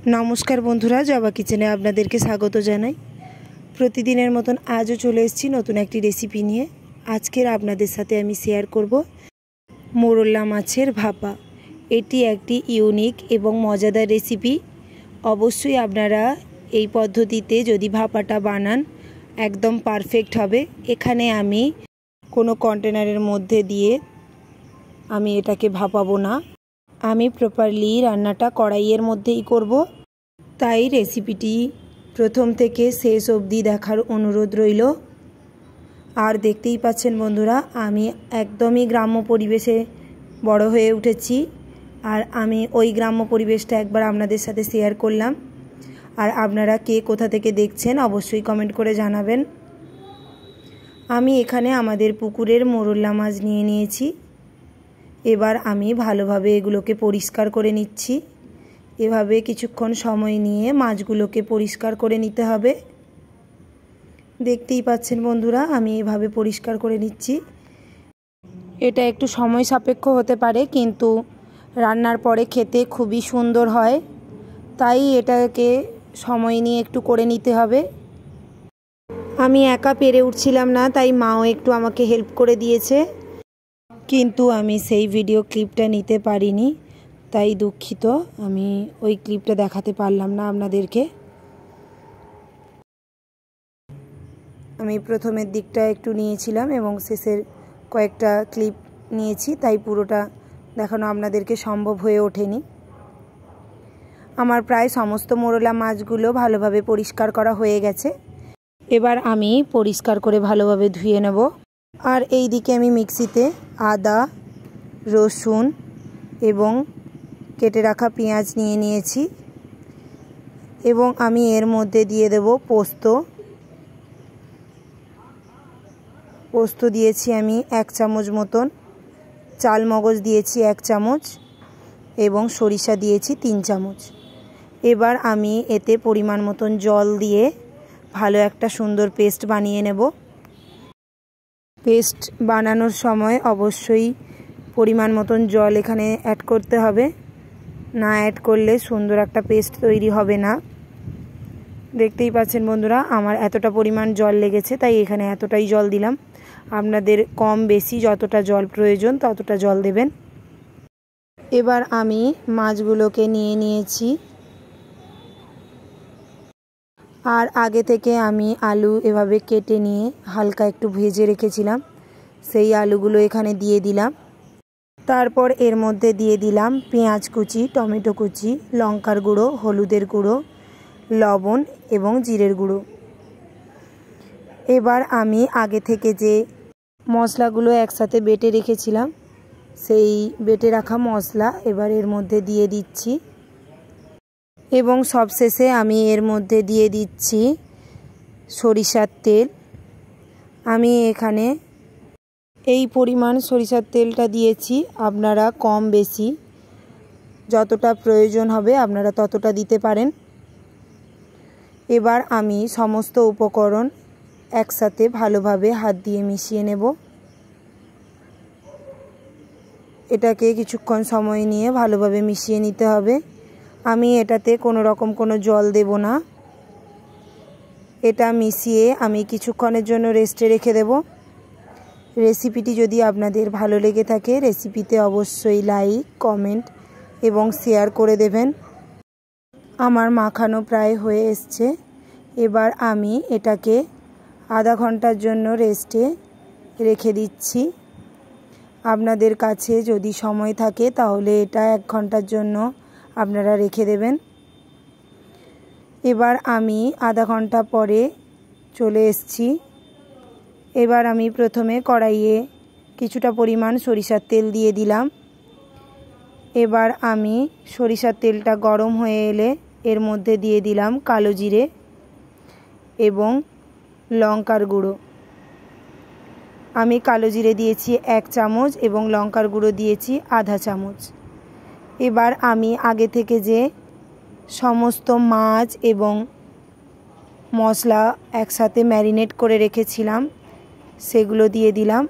नमस्कार बंधुरा जबा किचेने आपनादेरके स्वागत जानाई। प्रतिदिनेर मतन आजও चले एसेছি नतून एकटी रेसिपि निये। आजकेर आपनादेर साथे आमी शेयर करब मोरला माछेर भापा। एटी एकटी इउनिक एबं मजादार रेसिपि। अवश्यई आपनारा এই পদ্ধতিতে যদি ভাপাটা বানান একদম পারফেক্ট হবে। এখানে আমি কোনো কন্টেনারের মধ্যে দিয়ে আমি এটাকে ভাপাবো না, আমি প্রপারলি রান্নাটা কড়াইয়ের মধ্যেই করব। তাই রেসিপিটি প্রথম থেকে শেষ অবধি দেখার অনুরোধ রইল। আর দেখতেই পাচ্ছেন বন্ধুরা, আমি একদমই গ্রাম্য পরিবেশে বড় হয়ে উঠেছি। আর আমি ওই গ্রাম্য পরিবেশটা একবার আপনাদের সাথে শেয়ার করলাম। আর আপনারা কে কোথা থেকে দেখছেন অবশ্যই কমেন্ট করে জানাবেন। আমি এখানে আমাদের পুকুরের মোরলা মাছ নিয়ে নিয়েছি। এবার আমি ভালোভাবে এগুলোকে পরিষ্কার করে নিচ্ছি। এভাবে কিছুক্ষণ সময় নিয়ে মাছগুলোকে পরিষ্কার করে নিতে হবে। দেখতেই পাচ্ছেন বন্ধুরা, আমি এভাবে পরিষ্কার করে নিচ্ছি। এটা একটু সময় সাপেক্ষ হতে পারে, কিন্তু রান্নার পরে খেতে খুবই সুন্দর হয়। তাই এটাকে সময় নিয়ে একটু করে নিতে হবে। আমি একা পেরে উঠছিলাম না, তাই মাও একটু আমাকে হেল্প করে দিয়েছে, কিন্তু আমি সেই ভিডিও ক্লিপটা নিতে পারিনি, তাই দুঃখিত। আমি ওই ক্লিপটা দেখাতে পারলাম না আপনাদেরকে। আমি প্রথমের দিকটা একটু নিয়েছিলাম এবং শেষের কয়েকটা ক্লিপ নিয়েছি, তাই পুরোটা দেখানো আপনাদেরকে সম্ভব হয়ে ওঠেনি। আমার প্রায় সমস্ত মোরলা মাছগুলো ভালোভাবে পরিষ্কার করা হয়ে গেছে। এবার আমি পরিষ্কার করে ভালোভাবে ধুয়ে নেব। আর এই দিকে আমি মিক্সিতে আদা, রসুন এবং কেটে রাখা পেঁয়াজ নিয়ে নিয়েছি এবং আমি এর মধ্যে দিয়ে দেব পোস্ত। পোস্ত দিয়েছি আমি 1 চামচ মতন, চাল মগজ দিয়েছি 1 চামচ এবং সরিষা দিয়েছি 3 চামচ। এবার আমি এতে পরিমাণ মতন জল দিয়ে ভালো একটা সুন্দর পেস্ট বানিয়ে নেব। পেস্ট বানানোর সময় অবশ্যই পরিমাণ মতন জল এখানে অ্যাড করতে হবে, না অ্যাড করলে সুন্দর একটা পেস্ট তৈরি হবে না। দেখতেই পাচ্ছেন বন্ধুরা, আমার এতটা পরিমাণ জল লেগেছে, তাই এখানে এতটাই জল দিলাম। আপনাদের কম বেশি যতটা জল প্রয়োজন ততটা জল দেবেন। এবার আমি মাছগুলোকে নিয়ে নিয়েছি। আর আগে থেকে আমি আলু এভাবে কেটে নিয়ে হালকা একটু ভেজে রেখেছিলাম, সেই আলুগুলো এখানে দিয়ে দিলাম। তারপর এর মধ্যে দিয়ে দিলাম পেঁয়াজ কুচি, টমেটো কুচি, লঙ্কার গুঁড়ো, হলুদের গুঁড়ো, লবণ এবং জিরের গুঁড়ো। এবার আমি আগে থেকে যে মশলাগুলো একসাথে বেটে রেখেছিলাম, সেই বেটে রাখা মশলা এবার এর মধ্যে দিয়ে দিচ্ছি এবং সবশেষে আমি এর মধ্যে দিয়ে দিচ্ছি সরিষার তেল। আমি এখানে এই পরিমাণ সরিষার তেলটা দিয়েছি, আপনারা কম বেশি যতটা প্রয়োজন হবে আপনারা ততটা দিতে পারেন। এবার আমি সমস্ত উপকরণ একসাথে ভালোভাবে হাত দিয়ে মিশিয়ে নেব। এটাকে কিছুক্ষণ সময় নিয়ে ভালোভাবে মিশিয়ে নিতে হবে। আমি এটাতে কোনো রকম কোনো জল দেব না। এটা মিশিয়ে আমি কিছুক্ষণের জন্য রেস্টে রেখে দেব। রেসিপিটি যদি আপনাদের ভালো লেগে থাকে রেসিপিতে অবশ্যই লাইক, কমেন্ট এবং শেয়ার করে দেবেন। আমার মাখানো প্রায় হয়ে এসছে। এবার আমি এটাকে আধা ঘন্টার জন্য রেস্টে রেখে দিচ্ছি। আপনাদের কাছে যদি সময় থাকে তাহলে এটা 1 ঘন্টার জন্য আপনারা রেখে দেবেন। এবার আমি আধা ঘন্টা পরে চলে এসেছি। এবার আমি প্রথমে কড়াইয়ে কিছুটা পরিমাণ সরিষার তেল দিয়ে দিলাম। এবার আমি সরিষার তেলটা গরম হয়ে এলে এর মধ্যে দিয়ে দিলাম কালো জিরে এবং লঙ্কার গুঁড়ো। আমি কালো জিরে দিয়েছি 1 চামচ এবং লঙ্কার গুঁড়ো দিয়েছি আধা চামচ। এবার আমি আগে থেকে যে সমস্ত মাছ এবং মশলা একসাথে ম্যারিনেট করে রেখেছিলাম সেগুলো দিয়ে দিলাম।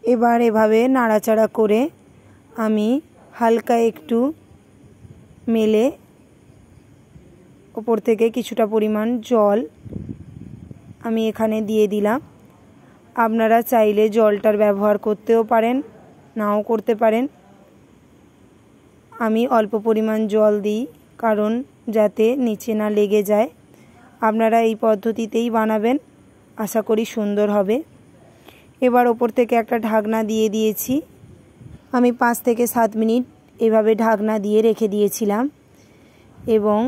এবার এভাবে নাড়াচাড়া করে আমি হালকা একটু মেলে ওপর থেকে কিছুটা পরিমাণ জল আমি এখানে দিয়ে দিলাম। আপনারা চাইলে জলটার ব্যবহার করতেও পারেন, নাও করতে পারেন। আমি অল্প পরিমাণ জল দিই কারণ যাতে নিচে না লেগে যায়। আপনারা এই পদ্ধতিতেই বানাবেন, আশা করি সুন্দর হবে। এবার ওপর থেকে একটা ঢাকনা দিয়ে দিয়েছি। আমি 5 থেকে 7 মিনিট এভাবে ঢাকনা দিয়ে রেখে দিয়েছিলাম এবং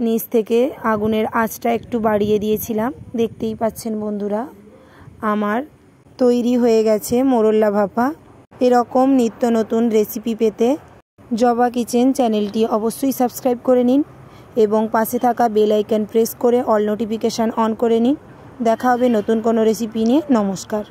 নিচ থেকে আগুনের আঁচটা একটু বাড়িয়ে দিয়েছিলাম। দেখতেই পাচ্ছেন বন্ধুরা, আমার তৈরি হয়ে গেছে মোরল্লা ভাপা। এরকম নিত্য নতুন রেসিপি পেতে জবা কিচেন চ্যানেলটি অবশ্যই সাবস্ক্রাইব করে নিন এবং পাশে থাকা বেল আইকন প্রেস করে অল নোটিফিকেশান অন করে নিন। দেখা হবে নতুন কোনো রেসিপি নিয়ে। নমস্কার।